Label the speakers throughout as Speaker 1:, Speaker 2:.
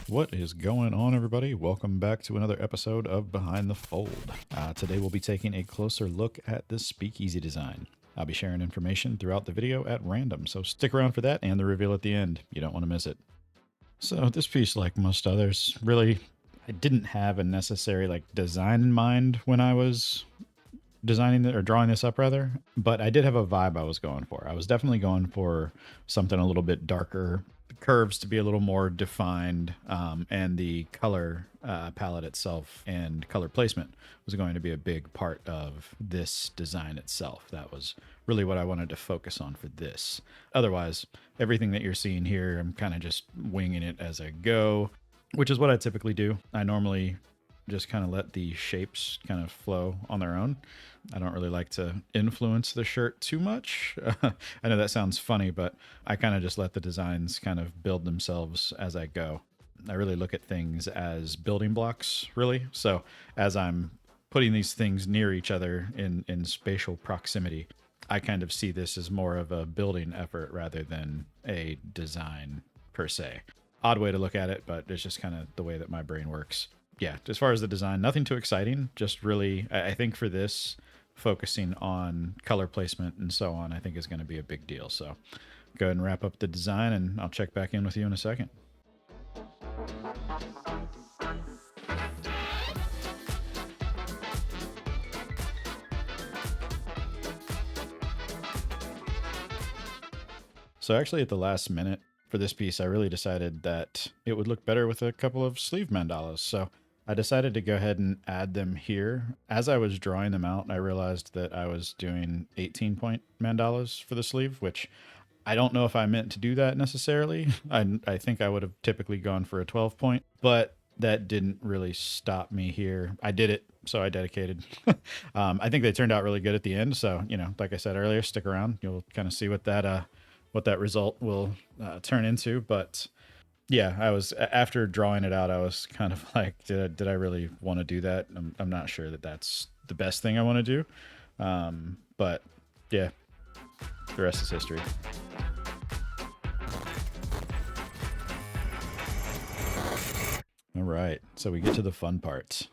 Speaker 1: What is going on, everybody? Welcome back to another episode of Behind the Fold. Today we'll be taking a closer look at this Speakeasy design. I'll be sharing information throughout the video at random, so stick around for that and the reveal at the end. You don't want to miss it. So this piece, like most others, really, I didn't have a necessary design in mind when I was designing it or drawing this up rather, but I did have a vibe I was going for. I was definitely going for something a little bit darker, curves to be a little more defined, and the color palette itself and color placement was going to be a big part of this design itself. That was really what I wanted to focus on for this. Otherwise, everything that you're seeing here, I'm kind of just winging it as I go, which is what I typically do. I normally just kind of let the shapes kind of flow on their own. I don't really like to influence the shirt too much. I know that sounds funny, but I kind of just let the designs kind of build themselves as I go. I really look at things as building blocks, really. So as I'm putting these things near each other in spatial proximity, I kind of see this as more of a building effort rather than a design per se. Odd way to look at it, but it's just kind of the way that my brain works. Yeah, as far as the design, nothing too exciting. Just really, I think for this, focusing on color placement and so on, I think is going to be a big deal. So go ahead and wrap up the design, and I'll check back in with you in a second. So actually at the last minute for this piece, I really decided that it would look better with a couple of sleeve mandalas. So I decided to go ahead and add them here. As I was drawing them out, I realized that I was doing 18-point mandalas for the sleeve, which I don't know if I meant to do that necessarily. I think I would have typically gone for a 12-point, but that didn't really stop me here. I did it, so I dedicated. I think they turned out really good at the end. So, like I said earlier, stick around. You'll kind of see what that result will turn into. But yeah, I was, after drawing it out, I was kind of like, did I really want to do that? I'm not sure that that's the best thing I want to do. But yeah, the rest is history. All right, so we get to the fun parts.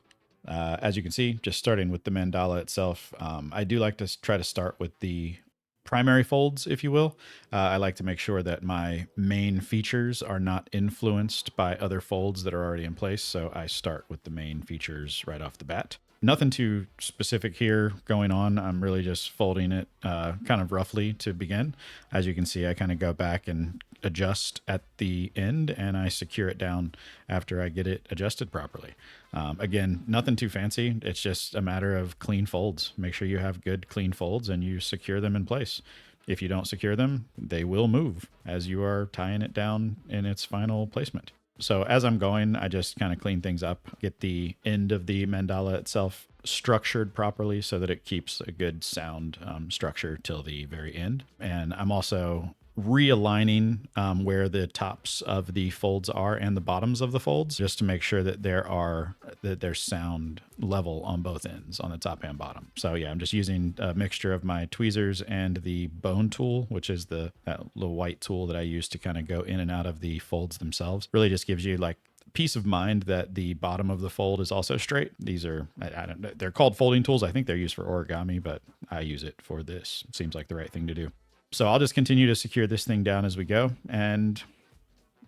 Speaker 1: As you can see, just starting with the mandala itself, I do like to try to start with the primary folds, if you will. I like to make sure that my main features are not influenced by other folds that are already in place. So I start with the main features right off the bat. Nothing too specific here going on. I'm really just folding it kind of roughly to begin. As you can see, I kind of go back and adjust at the end, and I secure it down after I get it adjusted properly. Again, nothing too fancy. It's just a matter of clean folds. Make sure you have good clean folds and you secure them in place. If you don't secure them, they will move as you are tying it down in its final placement. So as I'm going, I just kind of clean things up, get the end of the mandala itself structured properly so that it keeps a good sound structure till the very end. And I'm also realigning where the tops of the folds are and the bottoms of the folds, just to make sure that there's sound level on both ends, on the top and bottom. So yeah, I'm just using a mixture of my tweezers and the bone tool, which is the little white tool that I use to kind of go in and out of the folds themselves. Really just gives you like peace of mind that the bottom of the fold is also straight. These are, I don't know, they're called folding tools. I think they're used for origami, but I use it for this. It seems like the right thing to do. So I'll just continue to secure this thing down as we go and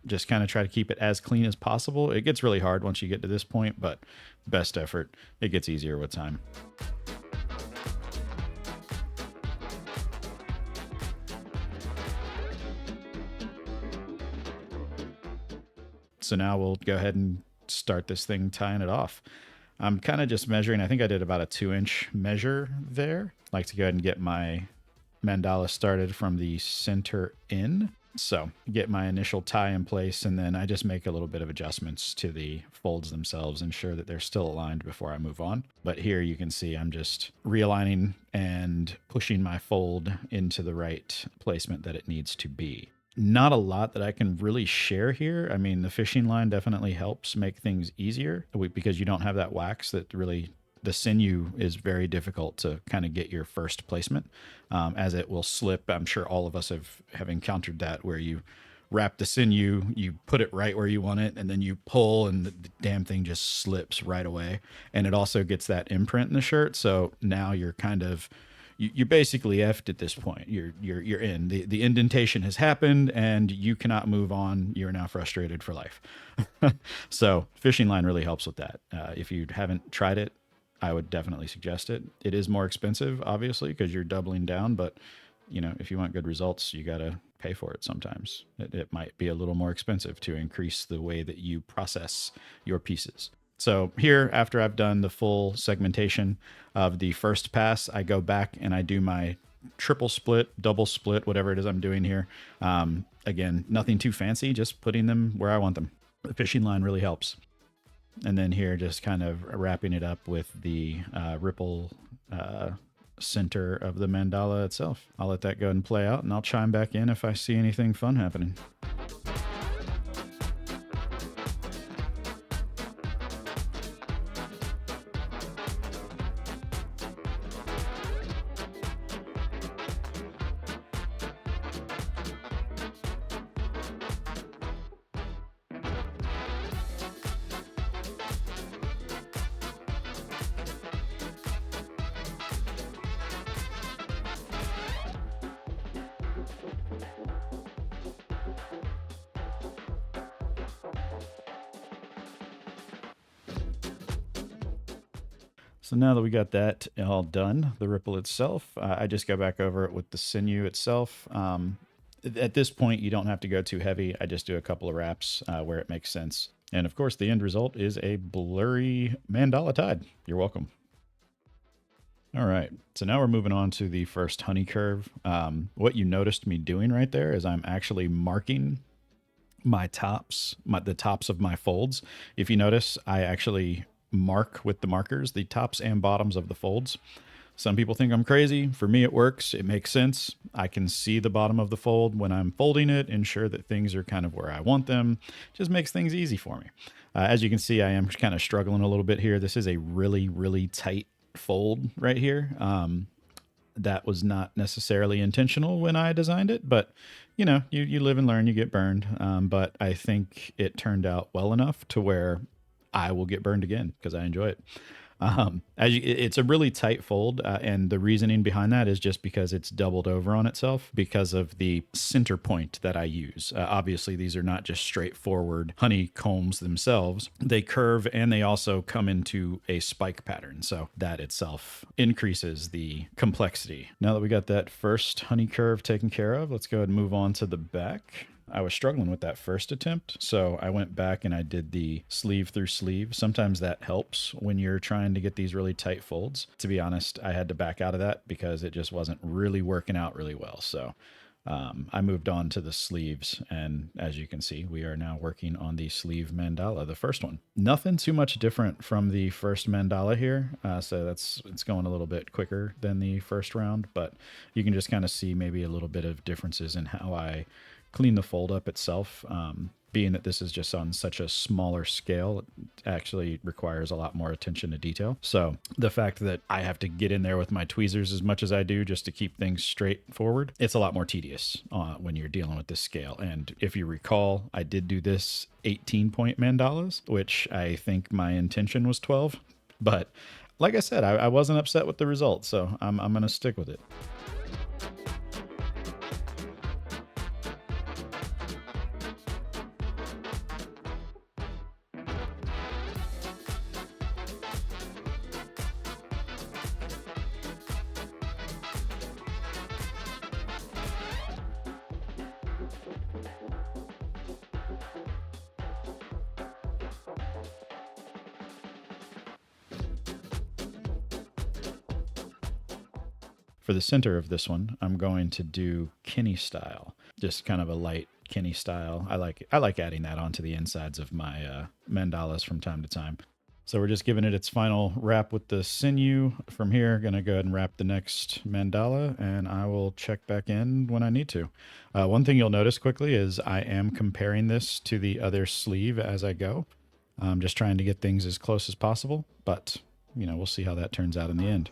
Speaker 1: just kind of try to keep it as clean as possible. It gets really hard once you get to this point, but best effort. It gets easier with time. So now we'll go ahead and start this thing tying it off. I'm kind of just measuring. I think I did about a 2-inch measure there. I like to go ahead and get my mandala started from the center in. So get my initial tie in place, and then I just make a little bit of adjustments to the folds themselves, ensure that they're still aligned before I move on. But here you can see I'm just realigning and pushing my fold into the right placement that it needs to be. Not a lot that I can really share here. I mean, the fishing line definitely helps make things easier because you don't have that wax that really, the sinew is very difficult to kind of get your first placement as it will slip. I'm sure all of us have encountered that, where you wrap the sinew, you put it right where you want it, and then you pull, and the damn thing just slips right away. And it also gets that imprint in the shirt, so now you're kind of you're basically effed at this point. You're in. The indentation has happened, and you cannot move on. You're now frustrated for life. So fishing line really helps with that. If you haven't tried it, I would definitely suggest it. It is more expensive, obviously, because you're doubling down, but if you want good results, you got to pay for it sometimes. It might be a little more expensive to increase the way that you process your pieces. So here, after I've done the full segmentation of the first pass, I go back and I do my triple split, double split, whatever it is I'm doing here. Again, nothing too fancy, just putting them where I want them. The fishing line really helps. And then here, just kind of wrapping it up with the ripple center of the mandala itself. I'll let that go and play out, and I'll chime back in if I see anything fun happening. So now that we got that all done, the ripple itself, I just go back over it with the sinew itself. At this point, you don't have to go too heavy. I just do a couple of wraps where it makes sense. And of course, the end result is a blurry mandala tide. You're welcome. All right, so now we're moving on to the first Honeycurve. What you noticed me doing right there is I'm actually marking my tops, the tops of my folds. If you notice, I actually mark with the markers the tops and bottoms of the folds. Some people think I'm crazy. For me, it works. It makes sense. I can see the bottom of the fold when I'm folding it, ensure that things are kind of where I want them. Just makes things easy for me. As you can see, I am kind of struggling a little bit here. This is a really, really tight fold right here. That was not necessarily intentional when I designed it, but you live and learn, you get burned. But I think it turned out well enough to where I will get burned again because I enjoy it. It's a really tight fold, and the reasoning behind that is just because it's doubled over on itself because of the center point that I use. Obviously, these are not just straightforward honeycombs themselves. They curve, and they also come into a spike pattern, so that itself increases the complexity. Now that we got that first Honeycurve taken care of, let's go ahead and move on to the back. I was struggling with that first attempt, so I went back and I did the sleeve through sleeve. Sometimes that helps when you're trying to get these really tight folds. To be honest, I had to back out of that because it just wasn't really working out really well. So I moved on to the sleeves, and as you can see, we are now working on the sleeve mandala, the first one. Nothing too much different from the first mandala here, so it's going a little bit quicker than the first round, but you can just kind of see maybe a little bit of differences in how I clean the fold up itself. Being that this is just on such a smaller scale, it actually requires a lot more attention to detail. So the fact that I have to get in there with my tweezers as much as I do just to keep things straightforward, it's a lot more tedious when you're dealing with this scale. And if you recall, I did do this 18-point mandalas, which I think my intention was 12. But like I said, I wasn't upset with the result, so I'm going to stick with it. For the center of this one, I'm going to do Kenny style, just kind of a light Kenny style. I like adding that onto the insides of my mandalas from time to time. So we're just giving it its final wrap with the sinew. From here, going to go ahead and wrap the next mandala, and I will check back in when I need to. One thing you'll notice quickly is I am comparing this to the other sleeve as I go. I'm just trying to get things as close as possible, but we'll see how that turns out in the end.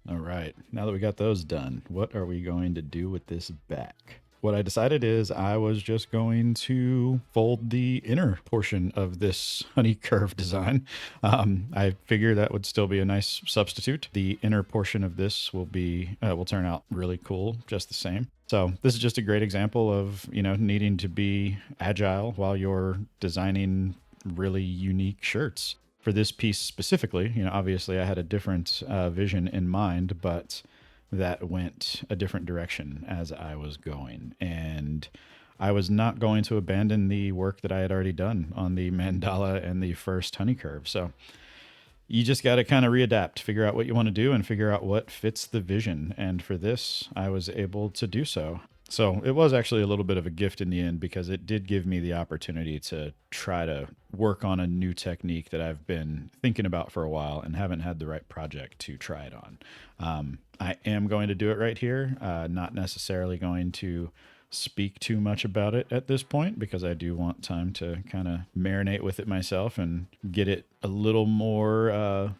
Speaker 1: All right, now that we got those done, what are we going to do with this back? What I decided is I was just going to fold the inner portion of this Honeycurve design. I figure that would still be a nice substitute. The inner portion of this will turn out really cool just the same. So this is just a great example of, needing to be agile while you're designing really unique shirts. For this piece specifically, obviously I had a different vision in mind, but that went a different direction as I was going. And I was not going to abandon the work that I had already done on the mandala and the first Honeycurve. So you just got to kind of readapt, figure out what you want to do and figure out what fits the vision. And for this, I was able to do so. So it was actually a little bit of a gift in the end because it did give me the opportunity to try to work on a new technique that I've been thinking about for a while and haven't had the right project to try it on. I am going to do it right here, not necessarily going to speak too much about it at this point because I do want time to kind of marinate with it myself and get it a little more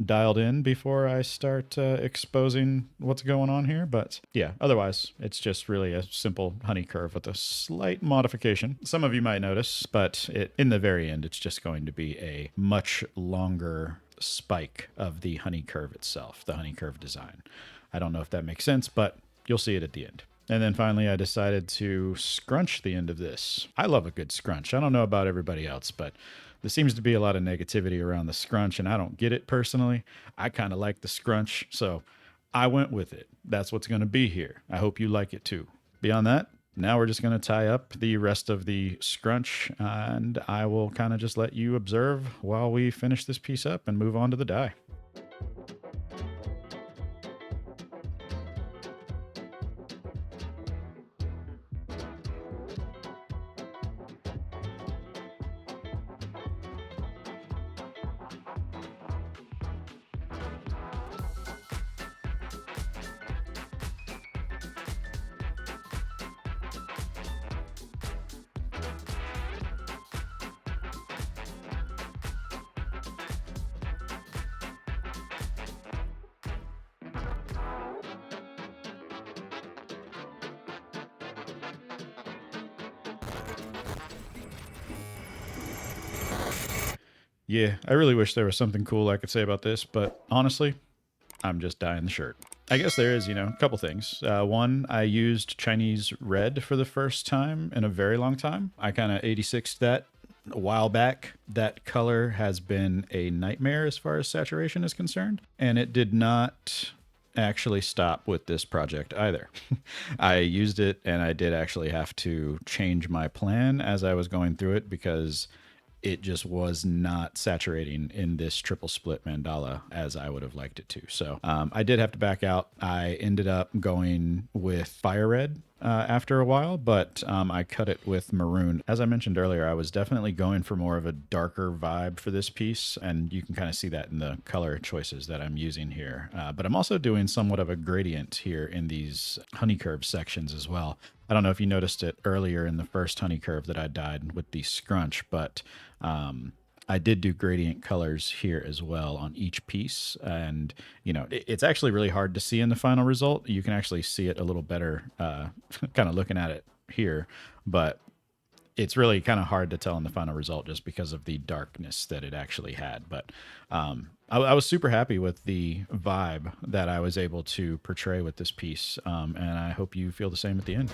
Speaker 1: dialed in before I start exposing what's going on here. But yeah, otherwise, it's just really a simple Honeycurve with a slight modification. Some of you might notice, but in the very end, it's just going to be a much longer spike of the Honeycurve itself, the Honeycurve design. I don't know if that makes sense, but you'll see it at the end. And then finally, I decided to scrunch the end of this. I love a good scrunch. I don't know about everybody else, but there seems to be a lot of negativity around the scrunch, and I don't get it personally. I kind of like the scrunch, so I went with it. That's what's going to be here. I hope you like it too. Beyond that, now we're just going to tie up the rest of the scrunch, and I will kind of just let you observe while we finish this piece up and move on to the dye. Yeah, I really wish there was something cool I could say about this, but honestly, I'm just dyeing the shirt. I guess there is, a couple things. One, I used Chinese red for the first time in a very long time. I kind of 86'd that a while back. That color has been a nightmare as far as saturation is concerned, and it did not actually stop with this project either. I used it and I did actually have to change my plan as I was going through it because it just was not saturating in this triple split mandala as I would have liked it to. So I did have to back out. I ended up going with fire red after a while, but I cut it with maroon. As I mentioned earlier, I was definitely going for more of a darker vibe for this piece, and you can kind of see that in the color choices that I'm using here. But I'm also doing somewhat of a gradient here in these Honeycurve sections as well. I don't know if you noticed it earlier in the first Honeycurve that I dyed with the scrunch, but I did do gradient colors here as well on each piece. And, it's actually really hard to see in the final result. You can actually see it a little better kind of looking at it here, but it's really kind of hard to tell in the final result just because of the darkness that it actually had. But I was super happy with the vibe that I was able to portray with this piece, and I hope you feel the same at the end.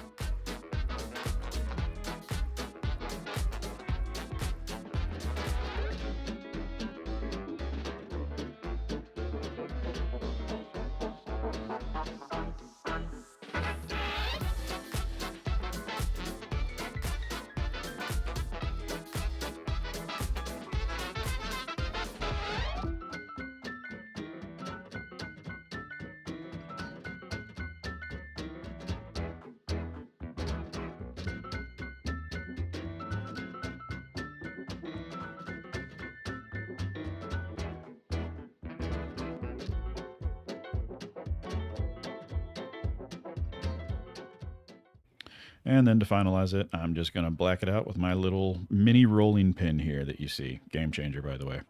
Speaker 1: And then to finalize it, I'm just going to black it out with my little mini rolling pin here that you see. Game changer, by the way.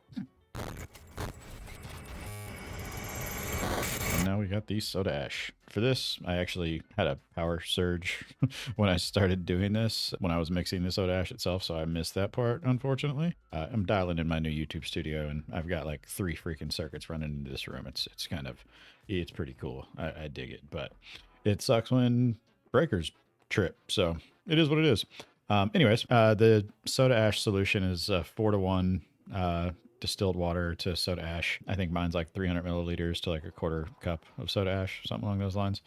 Speaker 1: And now we got the soda ash. For this, I actually had a power surge when I started doing this, when I was mixing the soda ash itself, so I missed that part, unfortunately. I'm dialing in my new YouTube studio, and I've got like 3 freaking circuits running into this room. It's it's pretty cool. I dig it, but it sucks when breakers trip, so it is what it is. Anyways, the soda ash solution is 4-to-1 distilled water to soda ash. I think mine's like 300 milliliters to like a quarter cup of soda ash, something along those lines.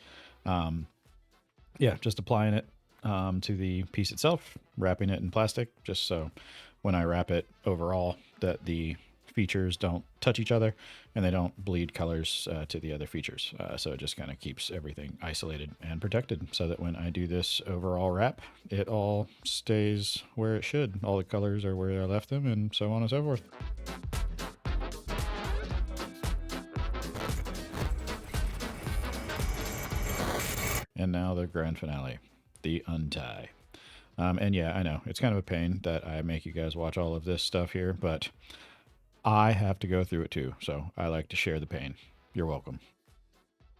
Speaker 1: Yeah, just applying it to the piece itself, wrapping it in plastic, just so when I wrap it overall that the features don't touch each other and they don't bleed colors to the other features. So it just kind of keeps everything isolated and protected so that when I do this overall wrap, it all stays where it should. All the colors are where I left them and so on and so forth. And now the grand finale, the untie. And yeah, I know it's kind of a pain that I make you guys watch all of this stuff here, but I have to go through it too, so I like to share the pain. You're welcome.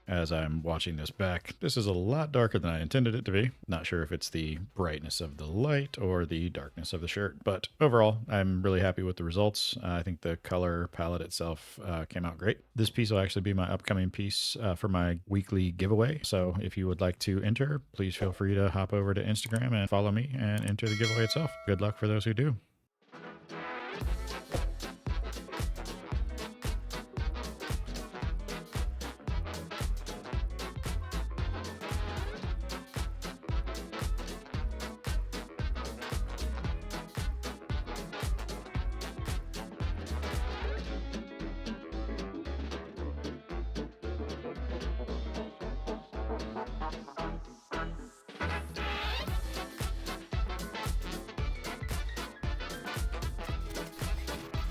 Speaker 1: As I'm watching this back, this is a lot darker than I intended it to be. Not sure if it's the brightness of the light or the darkness of the shirt, but overall, I'm really happy with the results. I think the color palette itself came out great. This piece will actually be my upcoming piece for my weekly giveaway. So if you would like to enter, please feel free to hop over to Instagram and follow me and enter the giveaway itself. Good luck for those who do.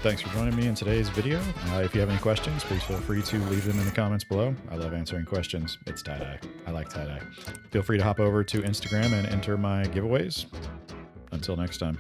Speaker 1: Thanks for joining me in today's video. If you have any questions, please feel free to leave them in the comments below. I love answering questions. It's tie-dye. I like tie-dye. Feel free to hop over to Instagram and enter my giveaways. Until next time.